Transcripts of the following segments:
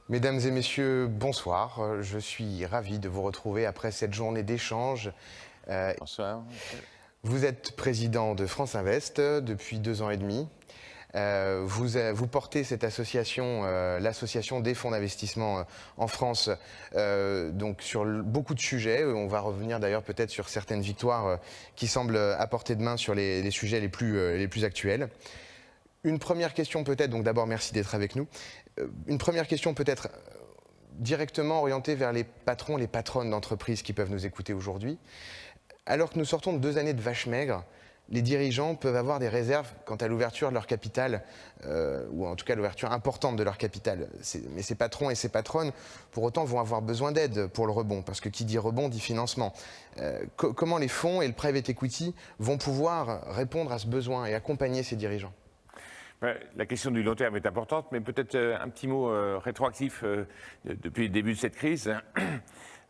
Mesdames et messieurs, bonsoir. Je suis ravi de vous retrouver après cette journée d'échange. Bonsoir. Vous êtes président de France Invest depuis 2 ans et demi. Vous portez cette association, l'association des fonds d'investissement en France, donc sur beaucoup de sujets. On va revenir d'ailleurs peut-être sur certaines victoires qui semblent à portée de main sur les sujets les plus actuels. Une première question peut-être, donc d'abord merci d'être avec nous. Une première question peut-être directement orientée vers les patrons, les patronnes d'entreprises qui peuvent nous écouter aujourd'hui. Alors que nous sortons de 2 années de vaches maigres, les dirigeants peuvent avoir des réserves quant à l'ouverture de leur capital, ou en tout cas l'ouverture importante de leur capital. Mais ces patrons et ces patronnes, pour autant, vont avoir besoin d'aide pour le rebond, parce que qui dit rebond dit financement. Comment les fonds et le private equity vont pouvoir répondre à ce besoin et accompagner ces dirigeants ? La question du long terme est importante, mais peut-être un petit mot rétroactif depuis le début de cette crise.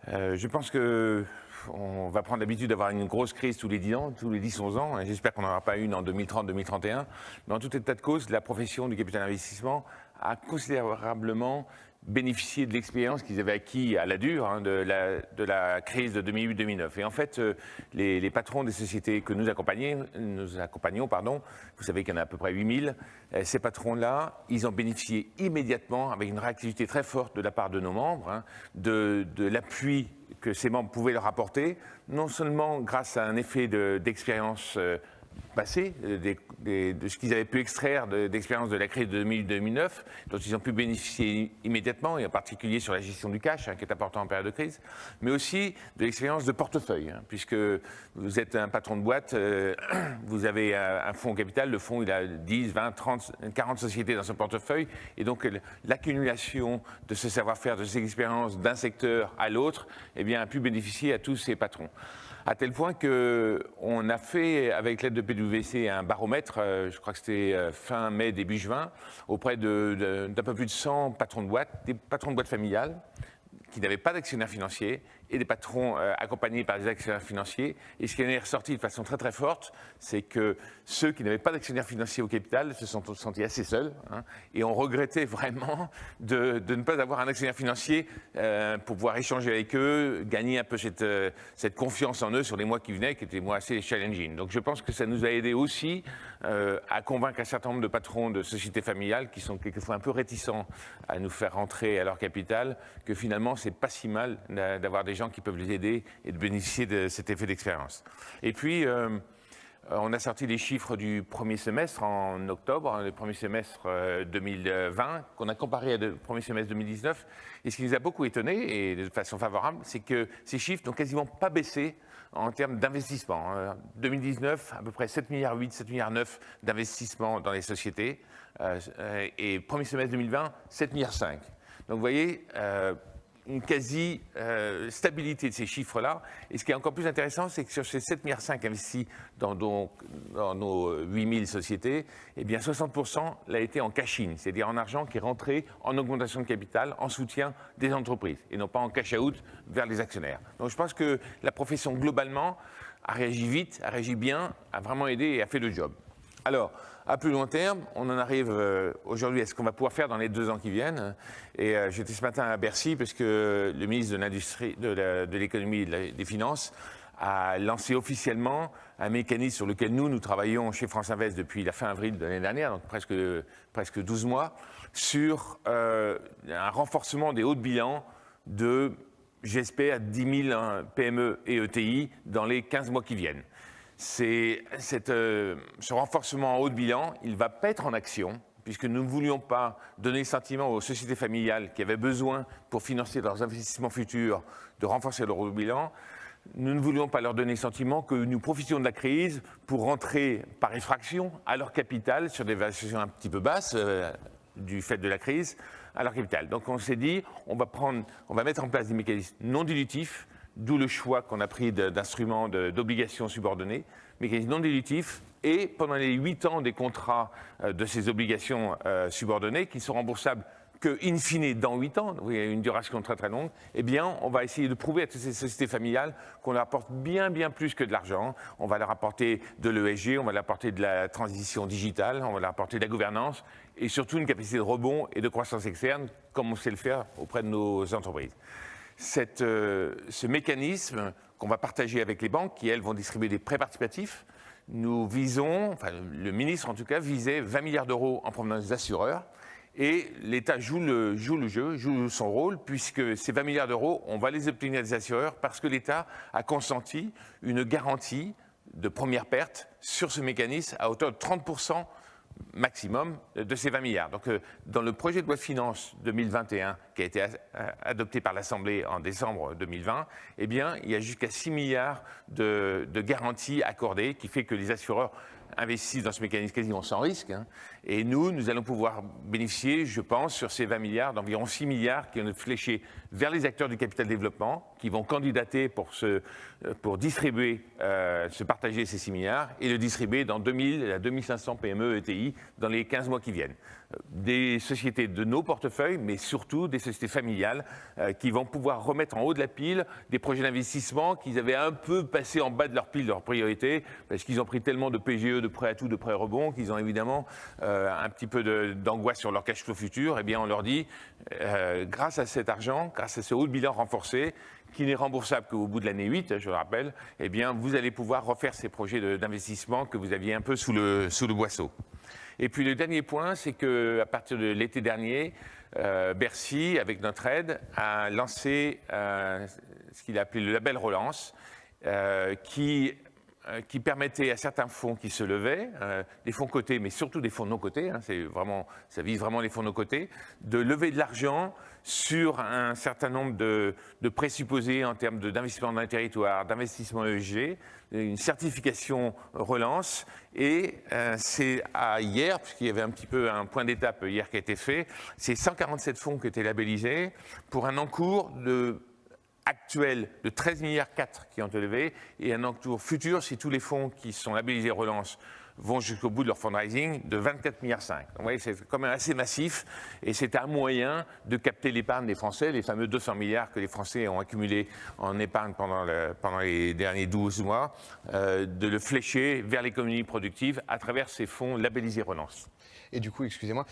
Je pense qu'on va prendre l'habitude d'avoir une grosse crise tous les 10 ans, tous les 10-11 ans. J'espère qu'on n'en aura pas une en 2030-2031. Mais en tout état de cause, la profession du capital investissement a considérablement bénéficié de l'expérience qu'ils avaient acquis à la dure de la crise de 2008-2009. Et en fait, les patrons des sociétés que nous accompagnons, vous savez qu'il y en a à peu près 8000, ces patrons-là, ils ont bénéficié immédiatement, avec une réactivité très forte de la part de nos membres, de l'appui que ces membres pouvaient leur apporter, non seulement grâce à un effet d'expérience passé, de ce qu'ils avaient pu extraire d'expérience de la crise de 2008-2009, dont ils ont pu bénéficier immédiatement, et en particulier sur la gestion du cash, qui est important en période de crise, mais aussi de l'expérience de portefeuille, puisque vous êtes un patron de boîte, vous avez un fonds au capital, le fonds il a 10, 20, 30, 40 sociétés dans son portefeuille, et donc l'accumulation de ce savoir-faire, de ces expériences d'un secteur à l'autre, eh bien, a pu bénéficier à tous ces patrons. À tel point qu'on a fait, avec l'aide de PwC, un baromètre, je crois que c'était fin mai, début juin, auprès d'un peu plus de 100 patrons de boîtes, des patrons de boîtes familiales, qui n'avaient pas d'actionnaires financiers, et des patrons accompagnés par des actionnaires financiers. Et ce qui en est ressorti de façon très très forte, c'est que ceux qui n'avaient pas d'actionnaires financiers au capital se sont sentis assez seuls, et ont regretté vraiment de ne pas avoir un actionnaire financier pour pouvoir échanger avec eux, gagner un peu cette confiance en eux sur les mois qui venaient, qui étaient des mois assez challenging. Donc je pense que ça nous a aidé aussi à convaincre un certain nombre de patrons de sociétés familiales qui sont quelquefois un peu réticents à nous faire rentrer à leur capital, que finalement c'est pas si mal d'avoir des gens qui peuvent les aider et de bénéficier de cet effet d'expérience. Et puis, on a sorti les chiffres du premier semestre en octobre, le premier semestre 2020, qu'on a comparé au premier semestre 2019. Et ce qui nous a beaucoup étonné, et de façon favorable, c'est que ces chiffres n'ont quasiment pas baissé en termes d'investissement. 2019, à peu près 7,8 milliards, 7,9 milliards d'investissement dans les sociétés. Et premier semestre 2020, 7,5 milliards. Donc vous voyez, une quasi-stabilité de ces chiffres-là. Et ce qui est encore plus intéressant, c'est que sur ces 7,5 milliards investis dans nos 8000 sociétés, eh bien 60% l'a été en cash-in, c'est-à-dire en argent qui est rentré en augmentation de capital, en soutien des entreprises, et non pas en cash-out vers les actionnaires. Donc je pense que la profession, globalement, a réagi vite, a réagi bien, a vraiment aidé et a fait le job. Alors, à plus long terme, on en arrive aujourd'hui à ce qu'on va pouvoir faire dans les 2 ans qui viennent. Et j'étais ce matin à Bercy parce que le ministre de l'Industrie, de l'économie et des finances a lancé officiellement un mécanisme sur lequel nous travaillons chez France Invest depuis la fin avril de l'année dernière, donc presque 12 mois, sur un renforcement des hauts de bilan de, j'espère, 10 000 PME et ETI dans les 15 mois qui viennent. Ce renforcement en haut de bilan, il ne va pas être en action, puisque nous ne voulions pas donner le sentiment aux sociétés familiales qui avaient besoin, pour financer leurs investissements futurs, de renforcer leur haut de bilan. Nous ne voulions pas leur donner le sentiment que nous profitions de la crise pour rentrer par effraction à leur capital sur des valorisations un petit peu basses du fait de la crise à leur capital. Donc on s'est dit, on va mettre en place des mécanismes non dilutifs, d'où le choix qu'on a pris d'instruments d'obligations subordonnées, mécanismes non dilutifs, et pendant les 8 ans des contrats de ces obligations subordonnées, qui ne sont remboursables que, in fine, dans 8 ans, il y a une duration très très longue, eh bien, on va essayer de prouver à toutes ces sociétés familiales qu'on leur apporte bien plus que de l'argent. On va leur apporter de l'ESG, on va leur apporter de la transition digitale, on va leur apporter de la gouvernance et surtout une capacité de rebond et de croissance externe, comme on sait le faire auprès de nos entreprises. Ce mécanisme qu'on va partager avec les banques, qui elles vont distribuer des prêts participatifs, nous visons, enfin le ministre en tout cas, visait 20 milliards d'euros en provenance des assureurs. Et l'État joue le jeu, joue son rôle, puisque ces 20 milliards d'euros, on va les obtenir des assureurs parce que l'État a consenti une garantie de première perte sur ce mécanisme à hauteur de 30% maximum de ces 20 milliards. Donc, dans le projet de loi de finances 2021 qui a été adopté par l'Assemblée en décembre 2020, eh bien, il y a jusqu'à 6 milliards de garanties accordées, qui fait que les assureurs investissent dans ce mécanisme quasiment sans risque. Et nous allons pouvoir bénéficier, je pense, sur ces 20 milliards, d'environ 6 milliards qui vont être fléchés vers les acteurs du capital développement, qui vont candidater pour distribuer, se partager ces 6 milliards et le distribuer dans 2000 à 2500 PME ETI dans les 15 mois qui viennent. Des sociétés de nos portefeuilles, mais surtout des sociétés familiales qui vont pouvoir remettre en haut de la pile des projets d'investissement qu'ils avaient un peu passé en bas de leur pile, leur priorité, parce qu'ils ont pris tellement de PGE, de prêts à tout, de prêts rebond, qu'ils ont évidemment un petit peu d'angoisse sur leur cash flow futur. Eh bien, on leur dit, grâce à cet argent, grâce à ce haut de bilan renforcé, qui n'est remboursable qu'au bout de l'année 8, je le rappelle, eh bien, vous allez pouvoir refaire ces projets d'investissement que vous aviez un peu sous le boisseau. Et puis le dernier point, c'est qu'à partir de l'été dernier, Bercy, avec notre aide, a lancé ce qu'il a appelé le label Relance, qui permettait à certains fonds qui se levaient, des fonds cotés, mais surtout des fonds non cotés, ça vise vraiment les fonds non cotés, de lever de l'argent sur un certain nombre de présupposés en termes d'investissement dans les territoires, d'investissement ESG, une certification relance. Et c'est hier, puisqu'il y avait un petit peu un point d'étape hier qui a été fait, c'est 147 fonds qui étaient labellisés pour un encours actuel de 13,4 milliards qui ont été levés et un encours futur, si tous les fonds qui sont labellisés relance vont jusqu'au bout de leur fundraising, de 24,5 milliards. Donc, vous voyez, c'est quand même assez massif et c'est un moyen de capter l'épargne des Français, les fameux 200 milliards que les Français ont accumulés en épargne pendant les derniers 12 mois, de le flécher vers l'économie productive à travers ces fonds labellisés relance. Et du coup, excusez-moi,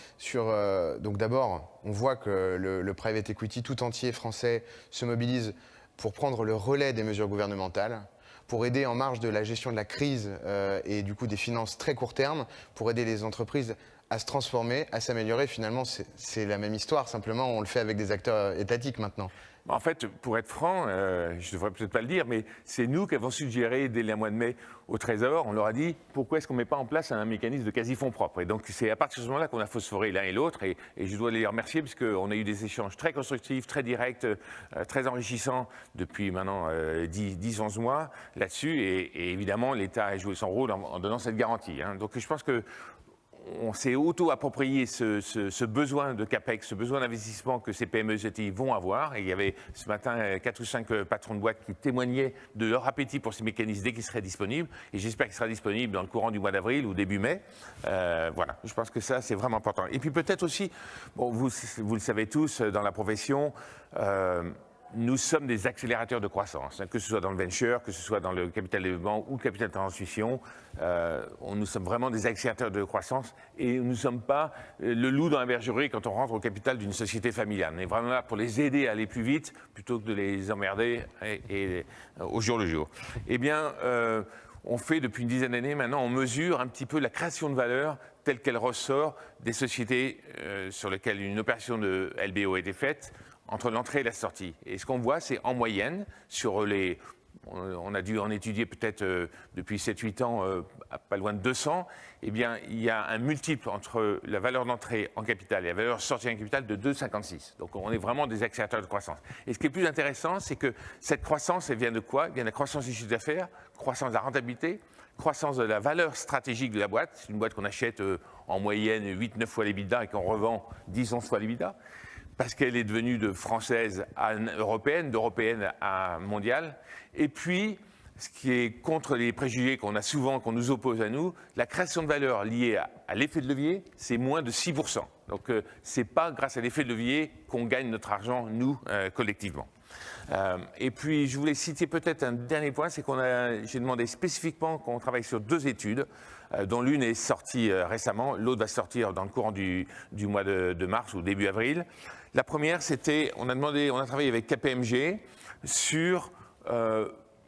donc d'abord, on voit que le private equity tout entier français se mobilise pour prendre le relais des mesures gouvernementales, pour aider en marge de la gestion de la crise et du coup des finances très court terme, pour aider les entreprises à se transformer, à s'améliorer. Finalement, c'est la même histoire, simplement on le fait avec des acteurs étatiques maintenant. En fait, pour être franc, je ne devrais peut-être pas le dire, mais c'est nous qui avons suggéré dès le mois de mai au Trésor, on leur a dit pourquoi est-ce qu'on ne met pas en place un mécanisme de quasi-fonds propres. Et donc c'est à partir de ce moment-là qu'on a phosphoré l'un et l'autre, et je dois les remercier parce qu'on a eu des échanges très constructifs, très directs, très enrichissants depuis maintenant 10-11 mois là-dessus, et évidemment l'État a joué son rôle en donnant cette garantie. Donc je pense que on s'est auto-approprié ce besoin de CAPEX, ce besoin d'investissement que ces PME ETI vont avoir. Et il y avait ce matin 4 ou 5 patrons de boîtes qui témoignaient de leur appétit pour ces mécanismes dès qu'ils seraient disponibles. Et j'espère qu'ils seront disponibles dans le courant du mois d'avril ou début mai. Voilà, je pense que ça, c'est vraiment important. Et puis peut-être aussi, bon, vous le savez tous, dans la profession, nous sommes des accélérateurs de croissance, que ce soit dans le venture, que ce soit dans le capital développement ou le capital de transmission. Nous sommes vraiment des accélérateurs de croissance et nous ne sommes pas le loup dans la bergerie quand on rentre au capital d'une société familiale. On est vraiment là pour les aider à aller plus vite plutôt que de les emmerder et au jour le jour. Eh bien, on fait depuis une dizaine d'années maintenant, on mesure un petit peu la création de valeur telle qu'elle ressort des sociétés sur lesquelles une opération de LBO a été faite, entre l'entrée et la sortie. Et ce qu'on voit, c'est en moyenne, sur les... On a dû en étudier peut-être depuis 7-8 ans, pas loin de 200, eh bien, il y a un multiple entre la valeur d'entrée en capital et la valeur sortie en capital de 2,56. Donc on est vraiment des accélérateurs de croissance. Et ce qui est plus intéressant, c'est que cette croissance, elle vient de quoi? Elle vient de la croissance du chiffre d'affaires, croissance de la rentabilité, croissance de la valeur stratégique de la boîte. C'est une boîte qu'on achète en moyenne 8-9 fois l'EBITDA et qu'on revend 10-11 fois l'EBITDA. Parce qu'elle est devenue de française à européenne, d'européenne à mondiale. Et puis, ce qui est contre les préjugés qu'on a souvent, qu'on nous oppose à nous, la création de valeur liée à l'effet de levier, c'est moins de 6%. Donc ce n'est pas grâce à l'effet de levier qu'on gagne notre argent, nous, collectivement. Et puis je voulais citer peut-être un dernier point, c'est j'ai demandé spécifiquement qu'on travaille sur 2 études, dont l'une est sortie récemment, l'autre va sortir dans le courant du mois de mars ou début avril. La première, on a travaillé avec KPMG sur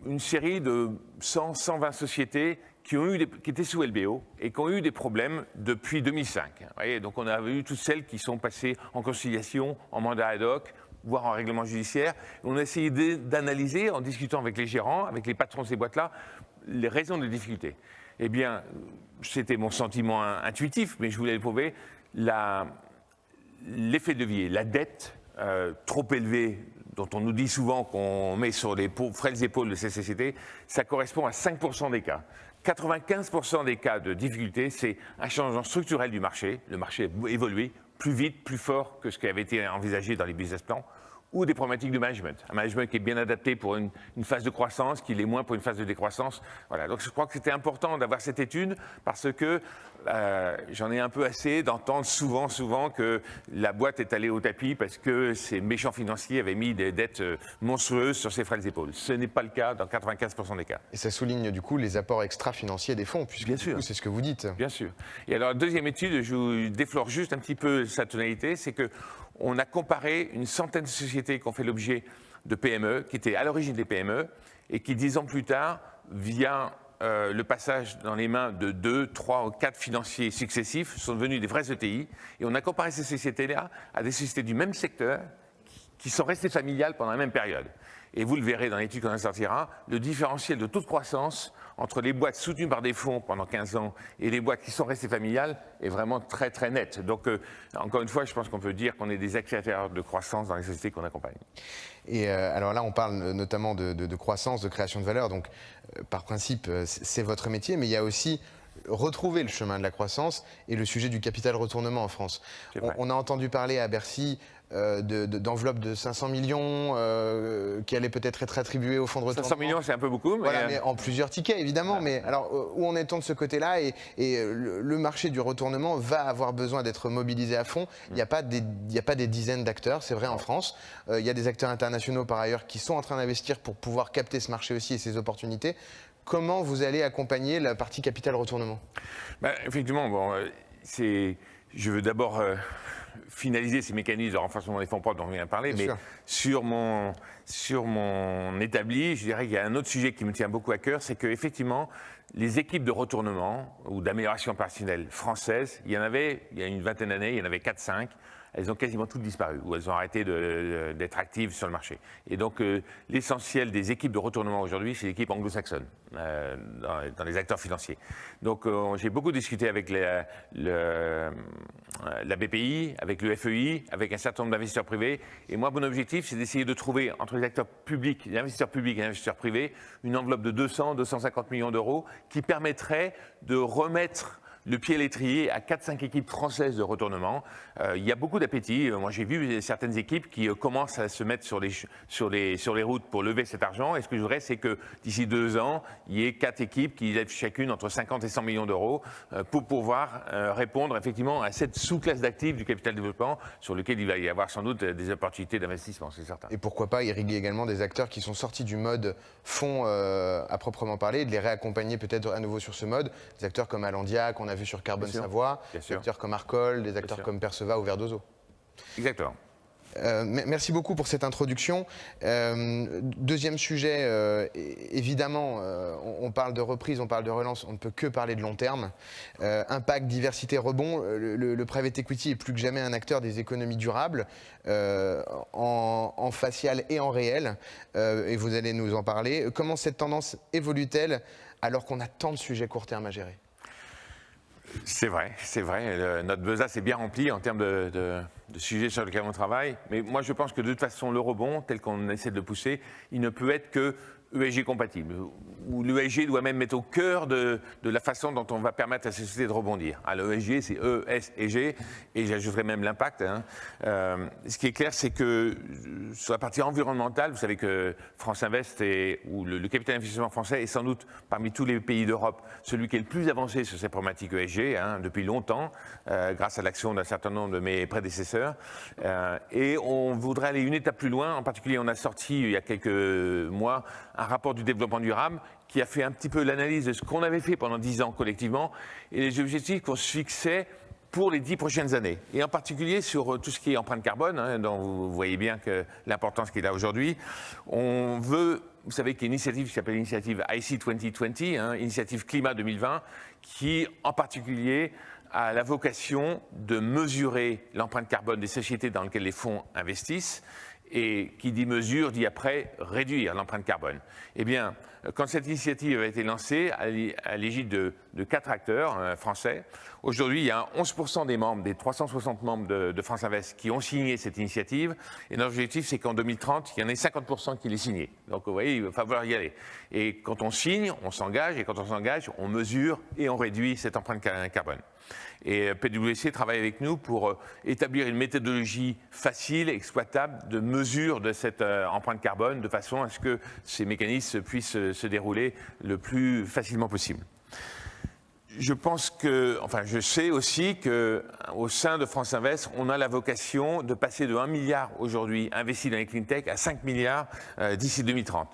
une série de 100-120 sociétés qui étaient sous LBO et qui ont eu des problèmes depuis 2005. Vous voyez, donc on a vu toutes celles qui sont passées en conciliation, en mandat ad hoc, voire en règlement judiciaire. On a essayé d'analyser, en discutant avec les gérants, avec les patrons de ces boîtes-là, les raisons des difficultés. Eh bien, c'était mon sentiment intuitif, mais je voulais le prouver, l'effet de levier, la dette trop élevée, dont on nous dit souvent qu'on met sur les frêles épaules de ces sociétés, ça correspond à 5% des cas. 95% des cas de difficulté, c'est un changement structurel du marché. Le marché a évolué plus vite, plus fort que ce qui avait été envisagé dans les business plans, ou des problématiques de management. Un management qui est bien adapté pour une phase de croissance, qui l'est moins pour une phase de décroissance. Voilà. Donc je crois que c'était important d'avoir cette étude parce que j'en ai un peu assez d'entendre souvent que la boîte est allée au tapis parce que ces méchants financiers avaient mis des dettes monstrueuses sur ses frêles épaules. Ce n'est pas le cas dans 95% des cas. Et ça souligne du coup les apports extra-financiers des fonds, puisque bien sûr, c'est ce que vous dites. Bien sûr. Et alors, la deuxième étude, je vous déflore juste un petit peu sa tonalité, c'est qu'on a comparé une centaine de sociétés qui ont fait l'objet de PME, qui étaient à l'origine des PME, et qui 10 ans plus tard, via le passage dans les mains de 2, 3 ou 4 financiers successifs, sont devenus des vrais ETI. Et on a comparé ces sociétés-là à des sociétés du même secteur qui sont restées familiales pendant la même période. Et vous le verrez dans l'étude qu'on en sortira, le différentiel de taux de croissance entre les boîtes soutenues par des fonds pendant 15 ans et les boîtes qui sont restées familiales est vraiment très très net. Donc encore une fois, je pense qu'on peut dire qu'on est des accélérateurs de croissance dans les sociétés qu'on accompagne. Et alors là, on parle notamment de croissance, de création de valeur. Donc par principe, c'est votre métier, mais il y a aussi retrouver le chemin de la croissance et le sujet du capital retournement en France. On a entendu parler à Bercy d'enveloppes de 500 millions qui allaient peut-être être attribuées au fonds de retournement. 500 millions, c'est un peu beaucoup. Mais voilà, mais en plusieurs tickets, évidemment. Mais alors, où en est-on de ce côté-là et le marché du retournement va avoir besoin d'être mobilisé à fond. Il n'y a pas des dizaines d'acteurs, c'est vrai en France. Il y a des acteurs internationaux, par ailleurs, qui sont en train d'investir pour pouvoir capter ce marché aussi et ces opportunités. Comment vous allez accompagner la partie capital retournement? Effectivement, je veux d'abord finaliser ces mécanismes de renforcement des fonds propres dont on vient de parler, mais sur mon établi, je dirais qu'il y a un autre sujet qui me tient beaucoup à cœur, c'est qu'effectivement, les équipes de retournement ou d'amélioration opérationnelle françaises, il y a une vingtaine d'années, il y en avait 4-5, elles ont quasiment toutes disparu, ou elles ont arrêté d'être actives sur le marché. Et donc, l'essentiel des équipes de retournement aujourd'hui, c'est l'équipe anglo-saxonne, dans les acteurs financiers. Donc, j'ai beaucoup discuté avec la BPI, avec le FEI, avec un certain nombre d'investisseurs privés. Et moi, mon objectif, c'est d'essayer de trouver, entre les acteurs publics, les investisseurs publics et les investisseurs privés, une enveloppe de 200-250 millions d'euros qui permettrait de remettre le pied à l'étrier à 4-5 équipes françaises de retournement. Il y a beaucoup d'appétit. Moi, j'ai vu certaines équipes qui commencent à se mettre sur les routes pour lever cet argent. Et ce que je voudrais, c'est que d'ici 2 ans, il y ait 4 équipes qui lèvent chacune entre 50 et 100 millions d'euros pour pouvoir répondre effectivement à cette sous-classe d'actifs du capital développement sur lequel il va y avoir sans doute des opportunités d'investissement, c'est certain. Et pourquoi pas irriguer également des acteurs qui sont sortis du mode fonds à proprement parler, et de les réaccompagner peut-être à nouveau sur ce mode. Des acteurs comme Alandia, qu'on a vu sur Carbone Savoie, des acteurs comme Arcol, des acteurs comme Perceva ou Verdozo. Exactement. Merci beaucoup pour cette introduction. Deuxième sujet, évidemment, on parle de reprise, on parle de relance, on ne peut que parler de long terme. Impact, diversité, rebond, le private equity est plus que jamais un acteur des économies durables, en facial et en réel, et vous allez nous en parler. Comment cette tendance évolue-t-elle alors qu'on a tant de sujets court terme à gérer ? C'est vrai. Notre besace est bien remplie en termes de sujets sur lesquels on travaille. Mais moi, je pense que de toute façon, le rebond, tel qu'on essaie de le pousser, il ne peut être que ESG compatible. où l'ESG doit même être au cœur de la façon dont on va permettre à la société de rebondir. L'ESG, c'est E, S et G, et j'ajouterai même l'impact. Ce qui est clair, c'est que sur la partie environnementale, vous savez que France Invest, ou le capital investissement français, est sans doute parmi tous les pays d'Europe celui qui est le plus avancé sur ces problématiques ESG, depuis longtemps, grâce à l'action d'un certain nombre de mes prédécesseurs. Et on voudrait aller une étape plus loin. En particulier, on a sorti il y a quelques mois un rapport du développement durable qui a fait un petit peu l'analyse de ce qu'on avait fait pendant 10 ans collectivement et les objectifs qu'on se fixait pour les 10 prochaines années. Et en particulier sur tout ce qui est empreinte carbone, dont vous voyez bien que l'importance qu'il a aujourd'hui. On veut, vous savez qu'il y a une initiative qui s'appelle l'initiative IC 2020, initiative climat 2020, qui en particulier a la vocation de mesurer l'empreinte carbone des sociétés dans lesquelles les fonds investissent. Et qui dit mesure, dit après réduire l'empreinte carbone. Eh bien, quand cette initiative a été lancée à l'égide de 4 acteurs français, aujourd'hui, il y a 11% des membres, des 360 membres de France Invest qui ont signé cette initiative. Et notre objectif, c'est qu'en 2030, il y en ait 50% qui l'aient signé. Donc, vous voyez, il va falloir y aller. Et quand on signe, on s'engage. Et quand on s'engage, on mesure et on réduit cette empreinte carbone. Et PwC travaille avec nous pour établir une méthodologie facile, exploitable, de mesure de cette empreinte carbone, de façon à ce que ces mécanismes puissent se dérouler le plus facilement possible. Je pense que, enfin, je sais aussi qu'au sein de France Invest, on a la vocation de passer de 1 milliard aujourd'hui investi dans les clean tech à 5 milliards d'ici 2030.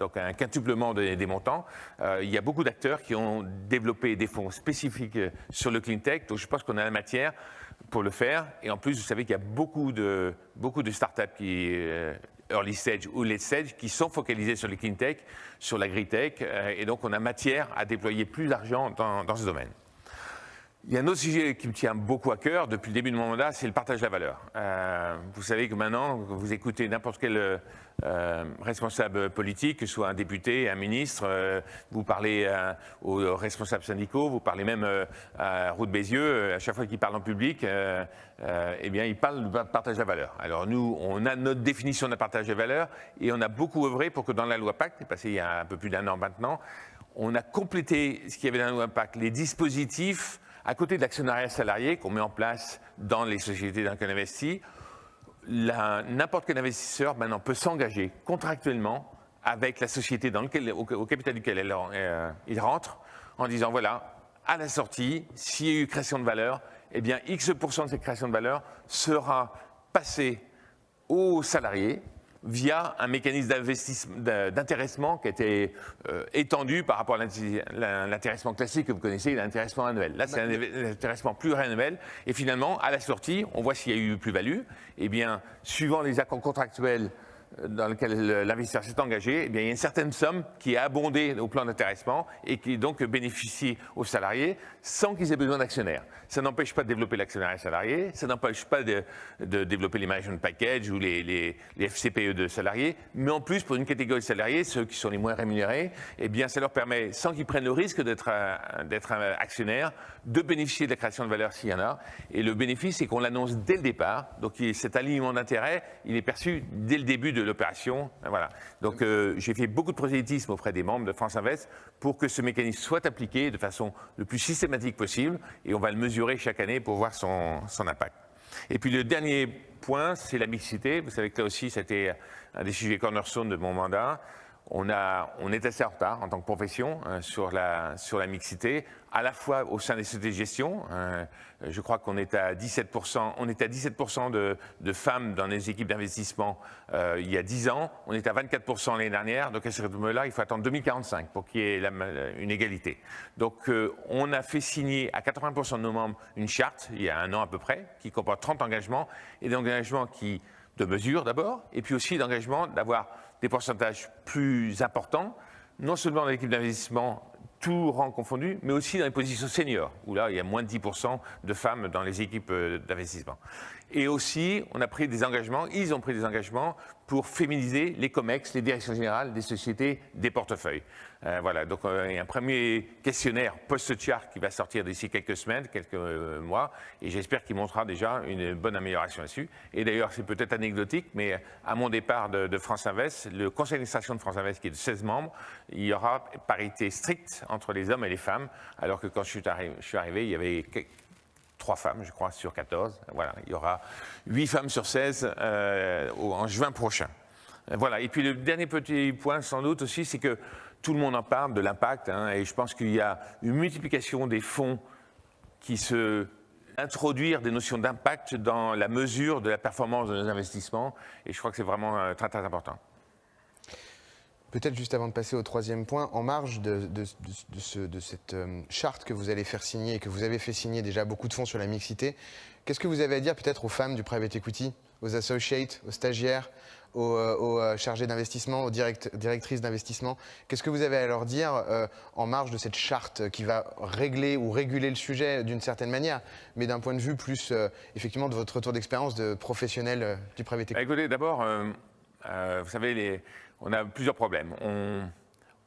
Donc un quintuplement des montants. Il y a beaucoup d'acteurs qui ont développé des fonds spécifiques sur le clean tech, donc je pense qu'on a la matière pour le faire. Et en plus, vous savez qu'il y a beaucoup de startups qui early stage ou late stage, qui sont focalisés sur les clean tech, sur l'agri-tech, et donc on a matière à déployer plus d'argent dans ce domaine. Il y a un autre sujet qui me tient beaucoup à cœur depuis le début de mon mandat, c'est le partage de la valeur. Vous savez que maintenant, vous écoutez n'importe quel responsable politique, que ce soit un député, un ministre, vous parlez aux responsables syndicaux, vous parlez même à Roux de Bézieux, à chaque fois qu'il parle en public, eh bien, il parle de partage de la valeur. Alors nous, on a notre définition de partage de la valeur et on a beaucoup œuvré pour que dans la loi Pacte, qui est passée il y a un peu plus d'1 an maintenant, on a complété ce qu'il y avait dans la loi Pacte, les dispositifs à côté de l'actionnariat salarié qu'on met en place dans les sociétés dans lesquelles on investit. N'importe quel investisseur maintenant peut s'engager contractuellement avec la société au capital duquel il rentre, en disant voilà, à la sortie, s'il y a eu création de valeur, eh bien X% de cette création de valeur sera passée aux salariés via un mécanisme d'intéressement qui a été étendu par rapport à l'intéressement classique que vous connaissez, l'intéressement annuel. Là, c'est un intéressement pluriannuel. Et finalement, à la sortie, on voit s'il y a eu plus-value. Eh bien, suivant les accords contractuels dans lequel l'investisseur s'est engagé, eh bien, il y a une certaine somme qui est abondée au plan d'intéressement et qui donc bénéficie aux salariés sans qu'ils aient besoin d'actionnaires. Ça n'empêche pas de développer l'actionnariat salarié, ça n'empêche pas de développer les management packages ou les FCPE de salariés, mais en plus, pour une catégorie de salariés, ceux qui sont les moins rémunérés, eh bien, ça leur permet, sans qu'ils prennent le risque d'être actionnaires, de bénéficier de la création de valeur s'il y en a. Et le bénéfice, c'est qu'on l'annonce dès le départ. Donc, cet alignement d'intérêt, il est perçu dès le début de l'opération. Voilà. Donc, j'ai fait beaucoup de prosélytisme auprès des membres de France Invest pour que ce mécanisme soit appliqué de façon le plus systématique possible. Et on va le mesurer chaque année pour voir son impact. Et puis, le dernier point, c'est la mixité. Vous savez que là aussi, c'était un des sujets cornerstone de mon mandat. On est assez en retard en tant que profession sur la mixité, à la fois au sein des sociétés de gestion. Je crois qu'on est à 17%, on était à 17% de femmes dans les équipes d'investissement il y a 10 ans. On est à 24% l'année dernière. Donc à ce rythme-là, il faut attendre 2045 pour qu'il y ait une égalité. Donc on a fait signer à 80% de nos membres une charte, il y a 1 an à peu près, qui comporte 30 engagements, et des engagements de mesure d'abord, et puis aussi d'engagement d'avoir des pourcentages plus importants, non seulement dans l'équipe d'investissement, tout rang confondu, mais aussi dans les positions seniors, où là, il y a moins de 10% de femmes dans les équipes d'investissement. Et aussi, on a pris des engagements, ils ont pris des engagements pour féminiser les COMEX, les directions générales des sociétés des portefeuilles. Voilà, donc il y a un premier questionnaire post-chart qui va sortir d'ici quelques semaines, quelques mois, et j'espère qu'il montrera déjà une bonne amélioration là-dessus. Et d'ailleurs, c'est peut-être anecdotique, mais à mon départ de France Invest, le conseil d'administration de France Invest, qui est de 16 membres, il y aura parité stricte entre les hommes et les femmes, alors que quand je suis arrivé, il y avait 3 femmes, je crois, sur 14. Voilà, il y aura 8 femmes sur 16 en juin prochain. Voilà. Et puis le dernier petit point, sans doute aussi, c'est que tout le monde en parle de l'impact, hein, et je pense qu'il y a une multiplication des fonds qui introduire des notions d'impact dans la mesure de la performance de nos investissements, et je crois que c'est vraiment très, très important. Peut-être juste avant de passer au troisième point, en marge de cette charte que vous allez faire signer et que vous avez fait signer déjà beaucoup de fonds sur la mixité, qu'est-ce que vous avez à dire peut-être aux femmes du private equity, aux associates, aux stagiaires, aux chargés d'investissement, aux directrices d'investissement? Qu'est-ce que vous avez à leur dire en marge de cette charte qui va régler ou réguler le sujet d'une certaine manière, mais d'un point de vue plus effectivement de votre retour d'expérience de professionnel du private equity? Écoutez, d'abord, vous savez, on a plusieurs problèmes.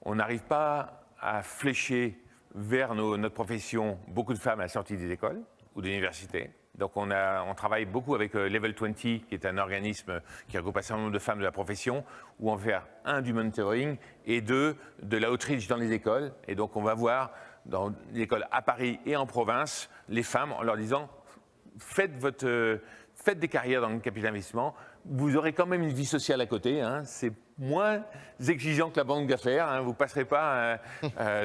On n'arrive pas à flécher vers notre profession beaucoup de femmes à la sortie des écoles ou des universités. Donc on travaille beaucoup avec Level 20, qui est un organisme qui regroupe un certain nombre de femmes de la profession, où on fait du mentoring et de l'outreach dans les écoles. Et donc on va voir dans les écoles à Paris et en province les femmes en leur disant faites des carrières dans le capital investissement, vous aurez quand même une vie sociale à côté, hein, c'est moins exigeant que la banque d'affaires, hein, vous ne passerez pas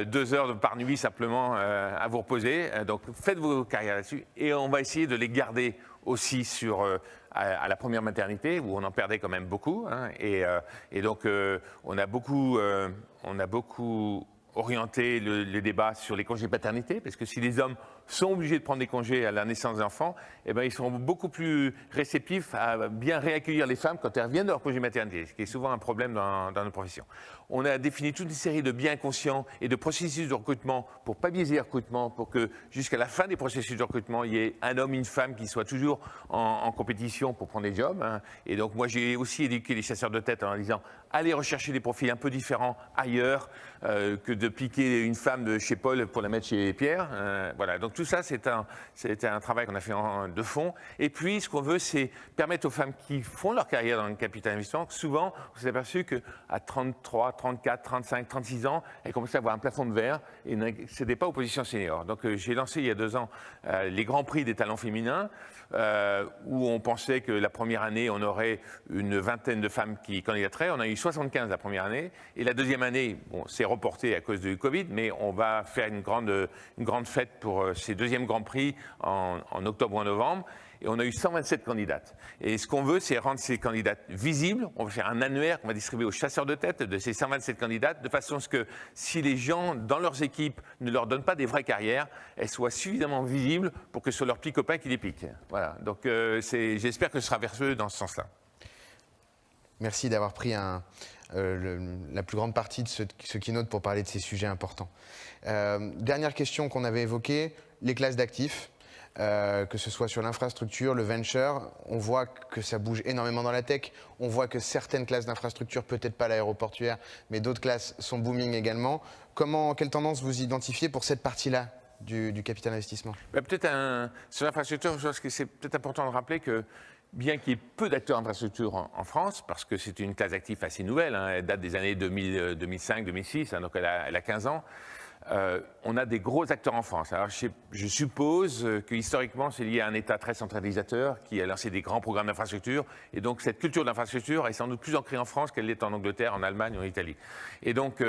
2 heures par nuit simplement à vous reposer, donc faites vos carrières là-dessus, et on va essayer de les garder aussi à la première maternité, où on en perdait quand même beaucoup, hein, et donc on a beaucoup orienter le débat sur les congés paternité, parce que si les hommes sont obligés de prendre des congés à la naissance des enfants, eh ben, ils seront beaucoup plus réceptifs à bien réaccueillir les femmes quand elles reviennent de leur congé maternité, ce qui est souvent un problème dans nos professions. On a défini toute une série de biens conscients et de processus de recrutement pour ne pas biaiser le recrutement, pour que jusqu'à la fin des processus de recrutement, il y ait un homme, une femme qui soient toujours en compétition pour prendre des jobs, hein. Et donc moi j'ai aussi éduqué les chasseurs de tête en leur disant allez rechercher des profils un peu différents ailleurs que de piquer une femme de chez Paul pour la mettre chez Pierre. Voilà, donc tout ça c'est un travail qu'on a fait de fond. Et puis ce qu'on veut, c'est permettre aux femmes qui font leur carrière dans le capital investissement, souvent on s'est aperçu qu'à 33, 34, 35, 36 ans, elles commençaient à avoir un plafond de verre et n'accédaient pas aux positions seniors. Donc j'ai lancé il y a 2 ans les grands prix des talents féminins, où on pensait que la première année on aurait une vingtaine de femmes qui candidateraient. On a eu 75 la première année, et la deuxième année, bon, c'est reporté à cause du Covid, mais on va faire une grande fête pour ces deuxièmes grands prix en octobre ou en novembre. Et on a eu 127 candidates. Et ce qu'on veut, c'est rendre ces candidates visibles. On va faire un annuaire qu'on va distribuer aux chasseurs de tête de ces 127 candidates, de façon à ce que si les gens, dans leurs équipes, ne leur donnent pas des vraies carrières, elles soient suffisamment visibles pour que ce soit leurs petits copains qui les piquent. Voilà. Donc j'espère que ce sera vertueux dans ce sens-là. Merci d'avoir pris la plus grande partie de ce keynote pour parler de ces sujets importants. Dernière question qu'on avait évoquée, les classes d'actifs. Que ce soit sur l'infrastructure, le venture, on voit que ça bouge énormément dans la tech, on voit que certaines classes d'infrastructure, peut-être pas l'aéroportuaire, mais d'autres classes sont booming également. Quelle tendance vous identifiez pour cette partie-là du capital investissement? Peut-être sur l'infrastructure, je pense que c'est peut-être important de rappeler que bien qu'il y ait peu d'acteurs infrastructure en France, parce que c'est une classe d'actifs assez nouvelle, hein, elle date des années 2005-2006, hein, donc elle a 15 ans, on a des gros acteurs en France. Alors je suppose que historiquement c'est lié à un État très centralisateur qui a lancé des grands programmes d'infrastructure, et donc cette culture d'infrastructure est sans doute plus ancrée en France qu'elle l'est en Angleterre, en Allemagne ou en Italie. Et donc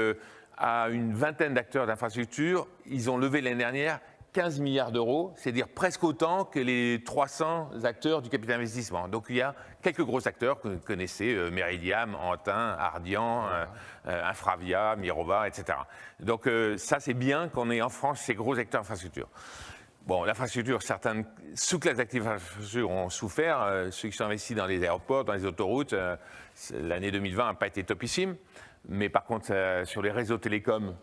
à une vingtaine d'acteurs d'infrastructure, ils ont levé l'année dernière 15 milliards d'euros, c'est-à-dire presque autant que les 300 acteurs du capital investissement. Donc il y a quelques gros acteurs que vous connaissez, Meridiam, Antin, Ardian, Infravia, Mirova, etc. Donc ça c'est bien qu'on ait en France ces gros acteurs d'infrastructure. Bon, l'infrastructure, certaines sous-classes d'actifs d'infrastructure ont souffert. Ceux qui sont investis dans les aéroports, dans les autoroutes, l'année 2020 n'a pas été topissime. Mais par contre, sur les réseaux télécoms,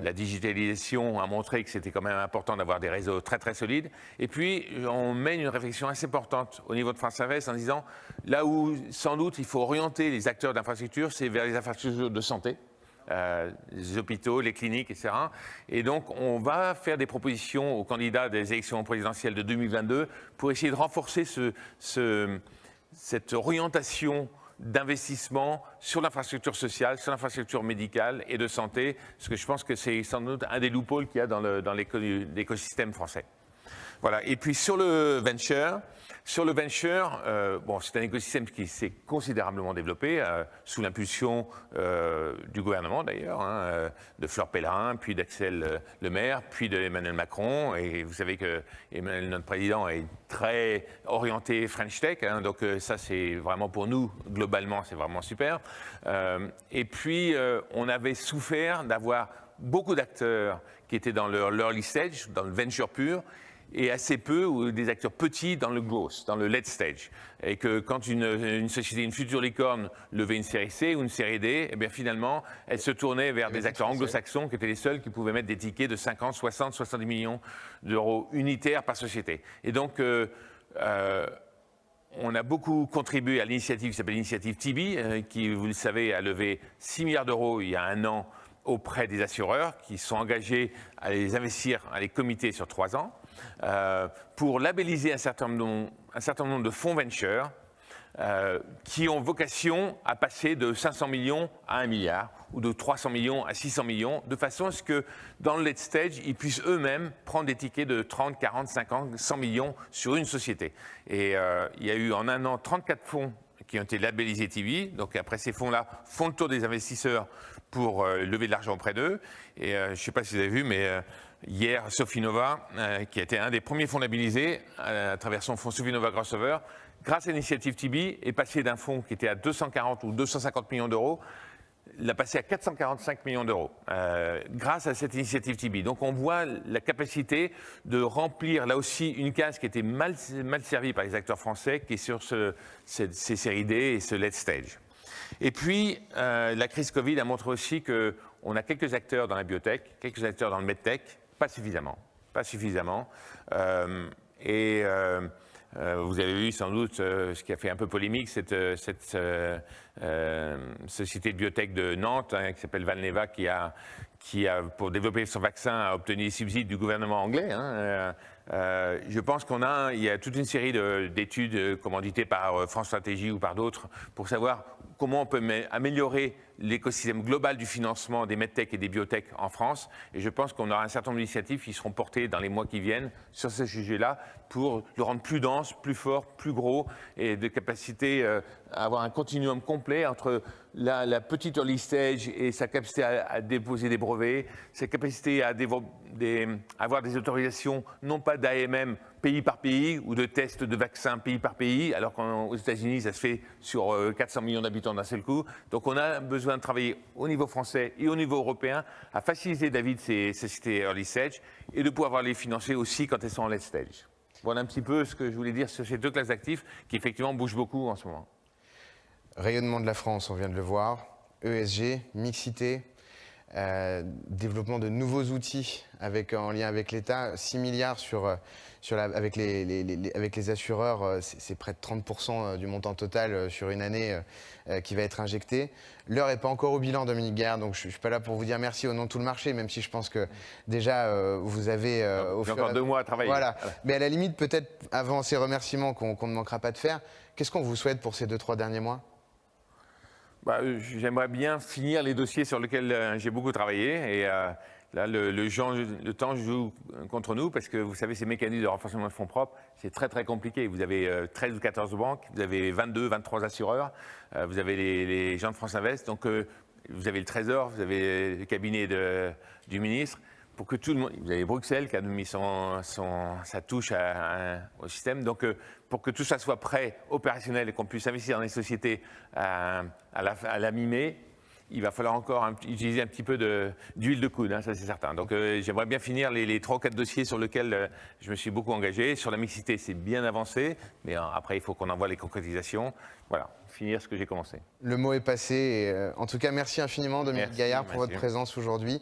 La digitalisation a montré que c'était quand même important d'avoir des réseaux très très solides. Et puis, on mène une réflexion assez importante au niveau de France Invest en disant, là où sans doute il faut orienter les acteurs d'infrastructure, c'est vers les infrastructures de santé. Les hôpitaux, les cliniques, etc. Et donc, on va faire des propositions aux candidats des élections présidentielles de 2022 pour essayer de renforcer cette orientation d'investissement sur l'infrastructure sociale, sur l'infrastructure médicale et de santé, parce que je pense que c'est sans doute un des loopholes qu'il y a dans l'écosystème français. Voilà. Et puis sur le venture, bon, c'est un écosystème qui s'est considérablement développé sous l'impulsion du gouvernement d'ailleurs, hein, de Fleur Pellerin, puis d'Axel Lemaire, puis d'Emmanuel Macron. Et vous savez que Emmanuel, notre président, est très orienté French Tech, hein, donc ça c'est vraiment pour nous, globalement, c'est vraiment super. Et puis on avait souffert d'avoir beaucoup d'acteurs qui étaient dans leur early stage, dans le venture pur, et assez peu ou des acteurs petits dans le growth, dans le late stage. Et que quand une société, une future licorne, levait une série C ou une série D, eh bien finalement, elle se tournait vers des acteurs anglo-saxons qui étaient les seuls qui pouvaient mettre des tickets de 50, 60, 70 millions d'euros unitaires par société. Et donc, on a beaucoup contribué à l'initiative qui s'appelle l'initiative Tibi, qui, vous le savez, a levé 6 milliards d'euros il y a un an auprès des assureurs qui sont engagés à les investir, à les committer sur 3 ans. Pour labelliser un certain nombre de fonds venture qui ont vocation à passer de 500 millions à 1 milliard ou de 300 millions à 600 millions, de façon à ce que dans le late stage, ils puissent eux-mêmes prendre des tickets de 30, 40, 50, 100 millions sur une société. Et il y a eu en un an 34 fonds qui ont été labellisés TV. Donc après, ces fonds-là font le tour des investisseurs pour lever de l'argent auprès d'eux. Et je ne sais pas si vous avez vu, mais hier, Sofinnova, qui a été un des premiers fonds labellisés à travers son fonds Sofinnova Crossover, grâce à l'initiative Tibi, est passé d'un fonds qui était à 240 ou 250 millions d'euros, l'a passé à 445 millions d'euros, grâce à cette initiative Tibi. Donc on voit la capacité de remplir là aussi une case qui était mal servie par les acteurs français, qui est sur ces séries D et ce late stage. Et puis, la crise Covid a montré aussi qu'on a quelques acteurs dans la biotech, quelques acteurs dans le medtech, pas suffisamment. Vous avez vu sans doute ce qui a fait un peu polémique, cette société de biotech de Nantes, hein, qui s'appelle Valneva, qui a, pour développer son vaccin, a obtenu des subsides du gouvernement anglais. Hein. Je pense il y a toute une série d'études commanditées par France Stratégie ou par d'autres pour savoir comment on peut améliorer l'écosystème global du financement des medtech et des biotech en France. Et je pense qu'on aura un certain nombre d'initiatives qui seront portées dans les mois qui viennent sur ce sujet-là pour le rendre plus dense, plus fort, plus gros et de capacité à avoir un continuum complet entre la petite early stage et sa capacité à déposer des brevets, sa capacité à avoir des autorisations non pas d'AMM pays par pays ou de tests de vaccins pays par pays, alors qu'aux États-Unis, ça se fait sur 400 millions d'habitants d'un seul coup. Donc on a besoin de travailler au niveau français et au niveau européen à faciliter la vie de ces sociétés early stage et de pouvoir les financer aussi quand elles sont en late stage. Voilà un petit peu ce que je voulais dire sur ces deux classes d'actifs qui effectivement bougent beaucoup en ce moment. Rayonnement de la France, on vient de le voir, ESG, mixité, développement de nouveaux outils en lien avec l'État, 6 milliards avec les assureurs, c'est près de 30% du montant total sur une année qui va être injecté. L'heure n'est pas encore au bilan, Dominique Gaillard, donc je ne suis pas là pour vous dire merci au nom de tout le marché, même si je pense que déjà vous avez... J'ai encore 2 mois à travailler. Voilà. Mais à la limite, peut-être avant ces remerciements qu'on ne manquera pas de faire, qu'est-ce qu'on vous souhaite pour ces 2-3 derniers mois ? J'aimerais bien finir les dossiers sur lesquels j'ai beaucoup travaillé. Et là, le temps joue contre nous parce que vous savez, ces mécanismes de renforcement de fonds propres, c'est très très compliqué. Vous avez 13 ou 14 banques, vous avez 22, 23 assureurs, vous avez les gens de France Invest, donc vous avez le Trésor, vous avez le cabinet du ministre. Pour que tout le monde, vous avez Bruxelles qui a mis sa touche au système. Donc, pour que tout ça soit prêt, opérationnel et qu'on puisse investir dans les sociétés à la mi-mai, il va falloir encore utiliser un petit peu d'huile de coude, hein, ça c'est certain. Donc, j'aimerais bien finir les 3 ou 4 dossiers sur lesquels je me suis beaucoup engagé. Sur la mixité, c'est bien avancé, mais après, il faut qu'on envoie les concrétisations. Voilà, finir ce que j'ai commencé. Le mot est passé. En tout cas, merci infiniment, Dominique Gaillard, pour votre présence aujourd'hui.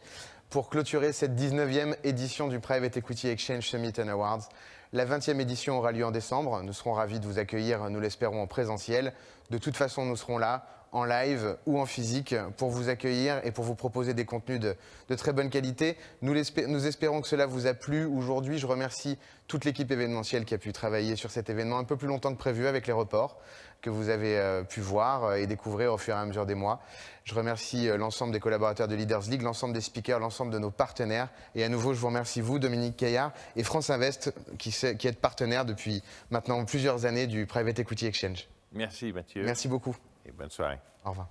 pour clôturer cette 19e édition du Private Equity Exchange Summit and Awards. La 20e édition aura lieu en décembre. Nous serons ravis de vous accueillir, nous l'espérons, en présentiel. De toute façon, nous serons là, en live ou en physique, pour vous accueillir et pour vous proposer des contenus de très bonne qualité. Nous espérons que cela vous a plu. Aujourd'hui, je remercie toute l'équipe événementielle qui a pu travailler sur cet événement un peu plus longtemps que prévu avec les reports que vous avez pu voir et découvrir au fur et à mesure des mois. Je remercie l'ensemble des collaborateurs de Leaders League, l'ensemble des speakers, l'ensemble de nos partenaires. Et à nouveau, je vous remercie vous, Dominique Caillard, et France Invest, qui êtes partenaire depuis maintenant plusieurs années du Private Equity Exchange. Merci Mathieu. Merci beaucoup. Et bonne soirée. Au revoir.